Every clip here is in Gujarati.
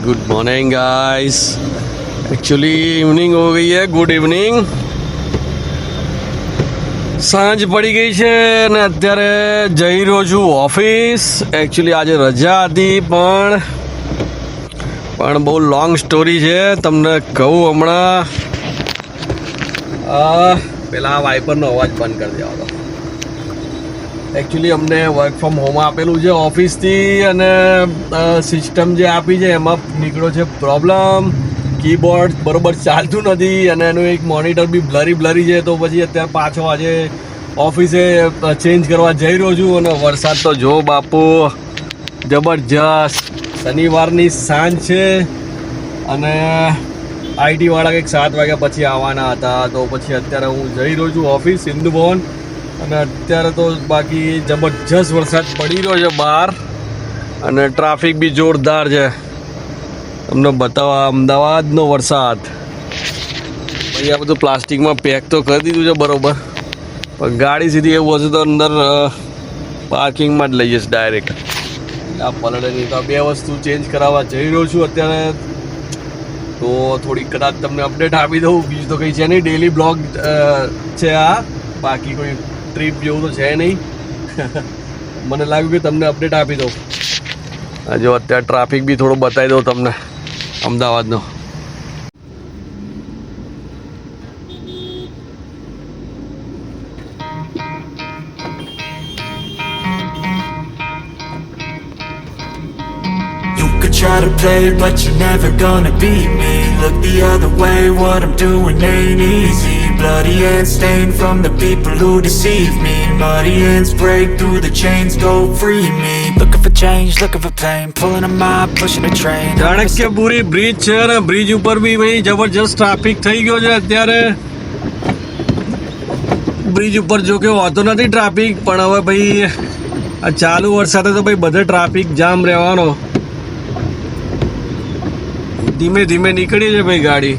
Good morning guys. Actually evening हो गई है। Good evening. સાંજ પડી ગઈ છે અને અત્યારે જઈ રહ્યો છું ઓફિસ. એકચ્યુઅલી આજે રજા હતી પણ બહુ લોંગ સ્ટોરી છે, તમને કહું હમણાં. પેલા વાઇપરનો અવાજ બંધ કરી દેવા દો. એકચ્યુઅલી અમને વર્ક ફ્રોમ હોમ આપેલું છે ઓફિસથી અને સિસ્ટમ જે આપી છે એમાં નીકળ્યો છે પ્રોબ્લેમ. કીબોર્ડ બરોબર ચાલતું નથી અને એનું એક મોનિટર બી બ્લરી છે. તો પછી અત્યારે પાછો આજે ઓફિસે ચેન્જ કરવા જઈ રહ્યો છું અને વરસાદ તો જો બાપુ જબરજસ્ત. શનિવારની સાંજ છે અને આઈટીવાળા કંઈક 7 વાગ્યા પછી આવવાના હતા. તો પછી અત્યારે હું જઈ રહ્યો છું ઓફિસ સિંધુ ભવન અને અત્યારે તો બાકી જબરજસ્ત વરસાદ પડી રહ્યો છે બહાર અને ટ્રાફિક બી જોરદાર છે. તમને બતાવવા અમદાવાદનો વરસાદ. ભાઈ આ બધું પ્લાસ્ટિકમાં પેક તો કરી દીધું છે બરાબર, પણ ગાડી સીધી એવું હશે તો અંદર પાર્કિંગમાં જ લઈ જઈશ ડાયરેક્ટ. આ પલળે નહીં. તો આ 2 વસ્તુ ચેન્જ કરાવવા જઈ રહ્યો છું અત્યારે. તો થોડીક કદાચ તમને અપડેટ આપી દઉં. બીજું તો કંઈ છે નહીં, ડેલી બ્લોગ છે આ. બાકી કોઈ ટ્રીપ જેવું તો છે નહીં. મને લાગ્યું કે તમને અપડેટ આપી દઉં. જો અત્યારે ટ્રાફિક બી થોડો બતાવી દઉં તમને અમદાવાદનો. Try to play, but you're never gonna beat me. Look the other way, what I'm doing ain't easy. Bloody hands stained from the people who deceive me. Muddy hands break through the chains, go free me. Looking for change, looking for pain. Pulling a mob, pushing a train. Chanakyapuri bridge છે ને બ્રિજ ઉપર બી ભાઈ જબરજસ્ત ટ્રાફિક થઈ ગયો છે અત્યારે. બ્રિજ ઉપર જો કે હોતો નથી ટ્રાફિક, પણ હવે ભાઈ આ ચાલુ વરસાદે તો ભાઈ બધે ટ્રાફિક જામ રહેવાનો. ધીમે ધીમે નીકળી છે ભાઈ ગાડી.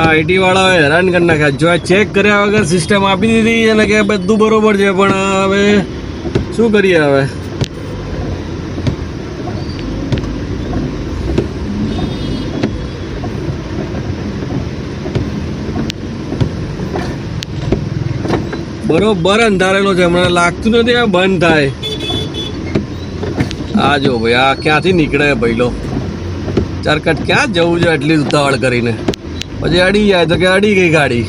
આઈટી વાળાએ હેરાન કરી નાખ્યા. જો આ ચેક કર્યા વગર સિસ્ટમ આપી દીધી અને કે બધું બરોબર છે, પણ હવે શું કરીએ હવે. બરોબર અંધારેલો છે, હમણાં લાગતું નથી આ બંધ થાય. આ જો ભાઈ આ ક્યાંથી નીકળે ભાઈલો. ચરકટ ક્યાં જવું છે એટલી ઉતાવળ કરીને, પછી અડી જાય તો કે અડી ગઈ ગાડી.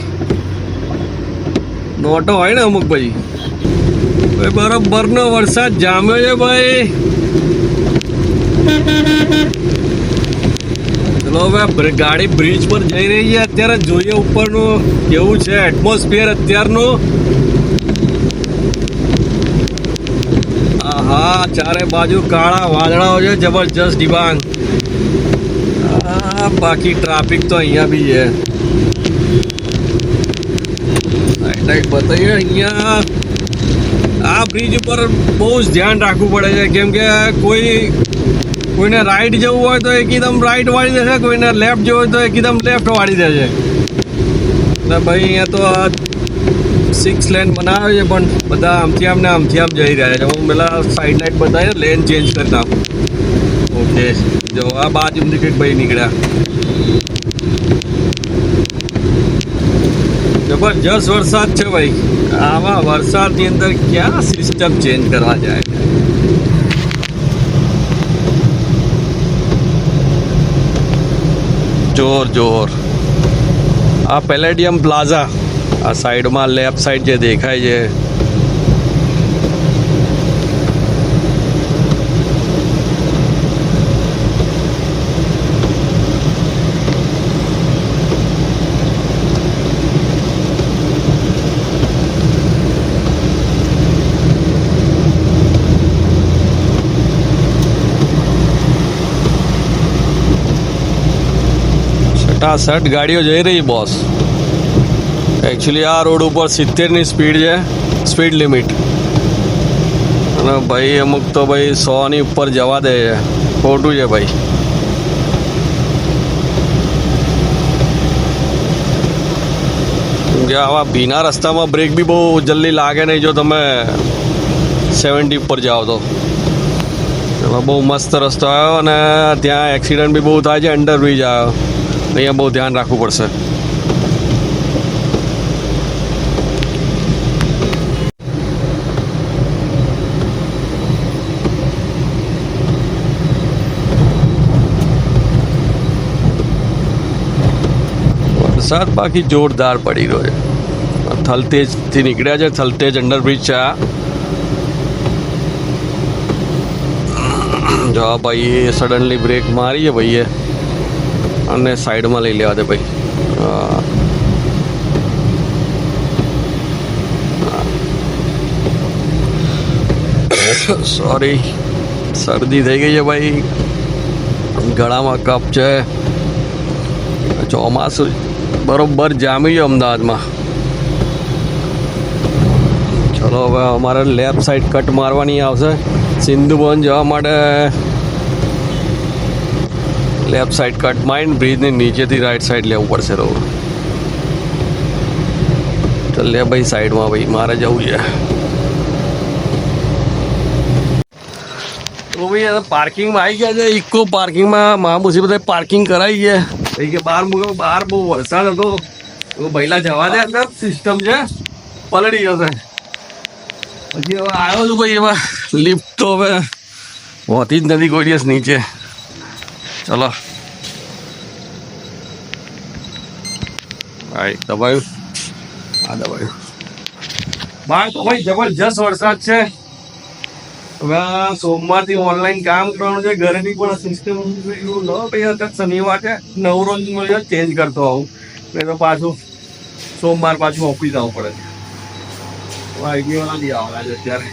નોટો હોય ને અમુક ભાઈ. બરોબરનો વરસાદ જામ્યો છે ભાઈ. ચલો હવે ગાડી બ્રિજ પર જઈ રહી છે અત્યારે. જોઈએ ઉપરનું કેવું છે એટમોસ્ફિયર અત્યારનું. હા, ચારે બાજુ કાળા વાદળાઓ છે જબરજસ્ત ડિબાંગ. બાકી ટ્રાફિક તો અહીંયા બી છે. લાઈટ બતાવીએ અહીંયા. આ બ્રિજ ઉપર બહુ જ ધ્યાન રાખવું પડે છે, કેમ કે કોઈને રાઈટ જવું હોય તો એકદમ રાઈટ વાળી દેશે, કોઈને લેફ્ટ જવું હોય તો એકદમ લેફ્ટ વાળી દેશે. એટલે ભાઈ અહીંયા તો 6 લેન બનાવે છે, પણ બધા આમથી આમ ને આમથી આમ જઈ રહ્યા છે. હું પેલા સાઈડ લાઈટ બતાવીને લેન ચેન્જ કરી નાખું. ઓકે, જો આ બાજુથી કંઈક ભાઈ નીકળ્યા. જબરજસ્ત વરસાદ છે ભાઈ. આવા વરસાદની અંદર ક્યાં સિસ્ટમ ચેન્જ કરવા જાય. જોર. આ પેલેડિયમ પ્લાઝા, આ સાઈડમાં લેફ્ટ સાઈડ જે દેખાય છે. છટાછટ ગાડીઓ જઈ રહી બોસ. એકચ્યુઅલી આ રોડ ઉપર 70ની સ્પીડ છે, સ્પીડ લિમિટ. અને ભાઈ અમુક તો ભાઈ 100ની ઉપર જવા દે છે. ખોટું છે ભાઈ. કેમ કે આવા ભીના રસ્તામાં બ્રેક બી બહુ જલ્દી લાગે નહીં જો તમે 70 ઉપર જાઓ તો. ચલો બહુ મસ્ત રસ્તો આવ્યો અને ત્યાં એક્સિડન્ટ બી બહુ થાય છે. અંડરબ્રિજ આવ્યો, અહીંયા બહુ ધ્યાન રાખવું પડશે. વરસાદ બાકી જોરદાર પડી રહ્યો છે. થલતેજથી નીકળ્યા છે, થલતેજ અંડરબ્રિજ છે આ. જો ભાઈ સડનલી બ્રેક મારી છે ભાઈએ અને સાઈડમાં લઈ લેવા દે ભાઈ. સોરી, શરદી થઈ ગઈ છે ભાઈ, ગળામાં કફ છે. ચોમાસું બરોબર જામી ગયું અમદાવાદમાં. ચલો હવે અમારે લેફ્ટ સાઈડ કટ મારવાની આવશે. સિંધુ ભવન જવા માટે લેફ્ટ સાઈડ કટ મારીને બ્રિજની નીચેથી રાઈટ સાઈડ લેવું પડશે. રોડ ચાલ લે ભાઈ સાઈડમાં, ભાઈ મારે જવું છે. તો ભાઈ પાર્કિંગમાં આવી ગયા છે. ઇકો પાર્કિંગમાં મહામુસી બધા પાર્કિંગ કરાવી છે. ભાઈ કે બહાર મૂકે, બહાર બહુ વરસાદ હતો તો પહેલાં જવા દે, અંદર સિસ્ટમ છે પલળી જશે. પછી હવે આવ્યો છું ભાઈ, એમાં લિફ્ટ તો હવે હોતી જ નથી કોઈ દિવસ નીચે. ચલો ભાઈ દબાયું, હા દબાયું. બહાર તો ભાઈ જબરજસ્ત વરસાદ છે. હવે સોમવારથી ઓનલાઈન કામ કરવાનું છે, ઘરેથી પણ સિસ્ટમ એવું લો ભાઈ. અત્યારે શનિવાર છે, નવરો ચેન્જ કરતો આવું, નહીં તો પાછું સોમવાર પાછું ઓફિસ આવવું પડે છે. આઈટીવાળા બી આવવાના છે અત્યારે,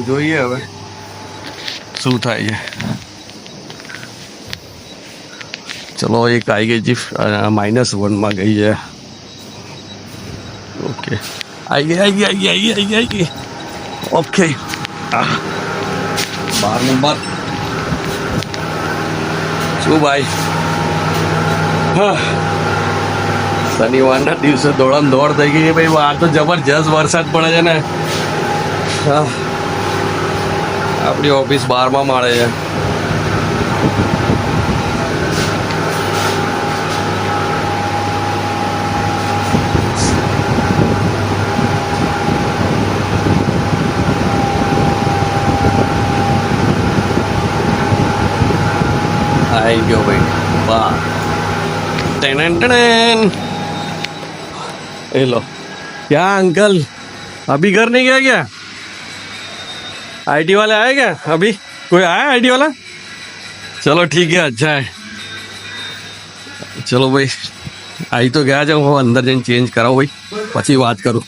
જોઈએ હવે શું થાય છે. ચલો એક આવી ગઈ જીપ, -1માં ગઈ છે. ઓકે આવી ગઈ. Okay 12 number. શું ભાઈ, હા શનિવારના દિવસે દોડમ દોડ થઈ ગઈ ભાઈ. આ તો જબરજસ્ત વરસાદ પડે છે ને. હા આપણી ઓફિસ 12માં માળે છે. आई गयो भाई, वाह टेन. लो क्या अंकल अभी घर नहीं गया क्या? आईटी वाले आए क्या अभी? कोई आया आईटी वाला? चलो ठीक है, अच्छा है. चलो भाई आई तो गया जाऊँ, अंदर जाइन चेंज कराओ भाई, પછી વાત કરું.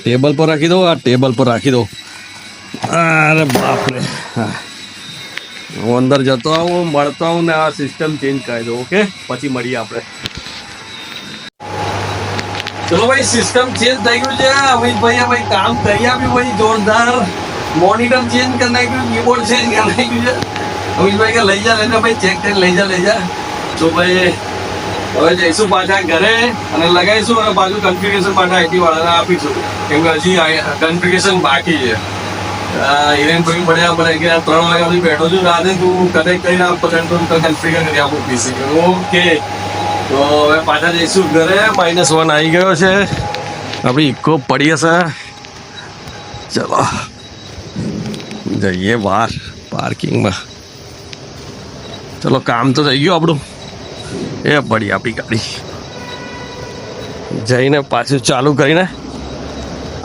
ટેબલ પર રાખી દો, આ ટેબલ પર રાખી દો. અરે બાપ રે, હા હું અંદર જતો આવું, મળતો આવું ને આ સિસ્ટમ ચેન્જ કરી દો. ઓકે પછી મળીએ આપણે. ચલો ભાઈ સિસ્ટમ ચેન્જ થઈ ગયું છે. અમિતભાઈએ ભાઈ કામ કરી આપ્યું ભાઈ જોરદાર. મોનિટર ચેન્જ કરી નાખ્યું, કીબોર્ડ ચેન્જ કરી નાખ્યું છે. અમિતભાઈ કે લઈ જા ભાઈ, ચેક કરી લઈ જા. તો ભાઈ હવે જઈશું પાછા ઘરે અને લગાવીશું અને પાછું કન્ફિગરેશન માટે આઈટી વાળાને આપીશું, કેમ કે હજી કન્ફિગરેશન બાકી છે. હિરેનભાઈ પડ્યા મને કે 3 વાગ્યા સુધી બેઠો છું રાતે, તું કનેક્ટ કરીને આપતો તો કન્ફિગર કરી આપું પીસી. ઓકે તો હવે પાછા જઈશું ઘરે. -1 આવી ગયો છે, આપણી ઇકો પડી હશે. ચલો જઈએ બહાર પાર્કિંગમાં. ચલો કામ તો થઈ ગયું આપણું. એ પડી આપણી ગાડી, જઈને પાછું ચાલુ કરીને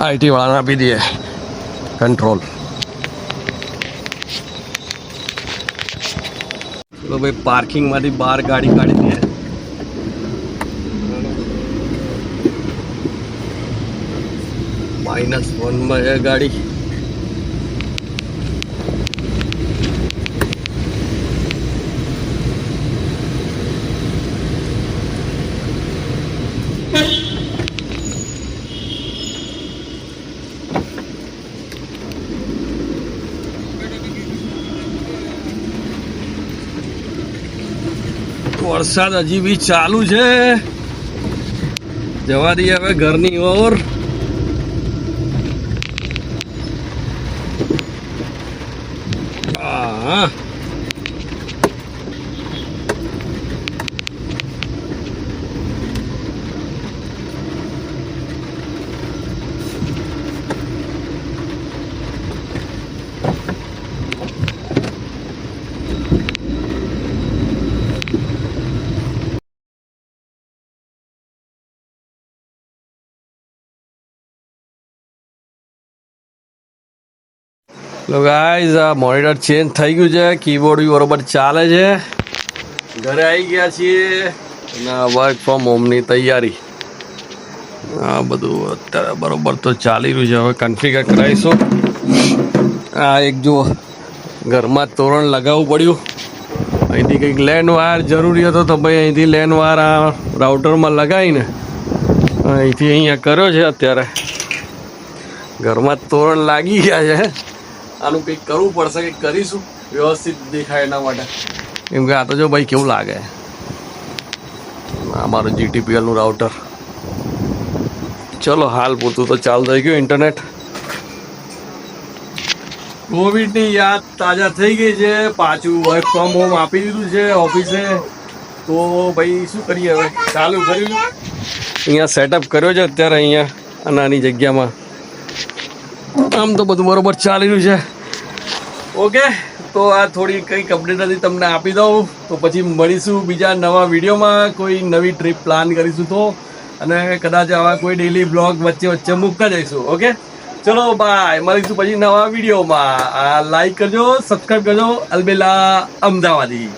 આઈટી વાળાને આપી દઈએ કંટ્રોલ. ચલો ભાઈ પાર્કિંગમાંથી બહાર ગાડી કાઢી દઈએ. -1માં છે ગાડી. વરસાદ હજી બી ચાલુ છે. જવા દઈએ હવે ઘરની ઓર. હા હા તો ગાઈઝ આ મોનિટર ચેન્જ થઈ ગયું છે, કીબોર્ડ બી બરોબર ચાલે છે. ઘરે આવી ગયા છીએ અને વર્ક ફ્રોમ હોમની તૈયારી. આ બધું અત્યારે બરોબર તો ચાલી રહ્યું છે. હવે કન્ફિગર કરાવીશું. આ એક જો ઘરમાં તોરણ લગાવવું પડ્યું. અહીંથી કંઈક લેન્ડ વાયર જરૂરી હતો તો ભાઈ અહીંથી લેન્ડ વાયર આ રાઉટરમાં લગાવીને અહીંથી અહીંયા કર્યો છે. અત્યારે ઘરમાં તોરણ લાગી ગયા છે. આનું કંઈક કરવું પડશે, કંઈક કરીશું વ્યવસ્થિત દેખાય એના માટે. કેમ કે આ તો જો ભાઈ કેવું લાગે. અમારું GTPL નું રાઉટર. ચલો હાલ પૂરતું તો ચાલુ થઈ ગયું ઇન્ટરનેટ. કોવિડની યાદ તાજા થઈ ગઈ છે. પાછું વર્ક ફ્રોમ હોમ આપી દીધું છે ઓફિસે. તો ભાઈ શું કરીએ હવે, ચાલુ કર્યું. અહીંયા સેટઅપ કર્યો છે અત્યારે અહીંયા નાની જગ્યામાં. આમ તો બધું બરોબર ચાલી રહ્યું છે. ઓકે, તો આ થોડી કંઈક અપડેટ હતી તમને આપી દઉં. તો પછી મળીશું બીજા નવા વિડીયોમાં. કોઈ નવી ટ્રીપ પ્લાન કરીશું તો, અને કદાચ આવા કોઈ ડેલી બ્લોગ વચ્ચે વચ્ચે મૂકતા જઈશું. ઓકે, ચલો બાય, મળીશું પછી નવા વિડીયોમાં. લાઈક કરજો, સબસ્ક્રાઈબ કરજો. અલબેલા અમદાવાદી.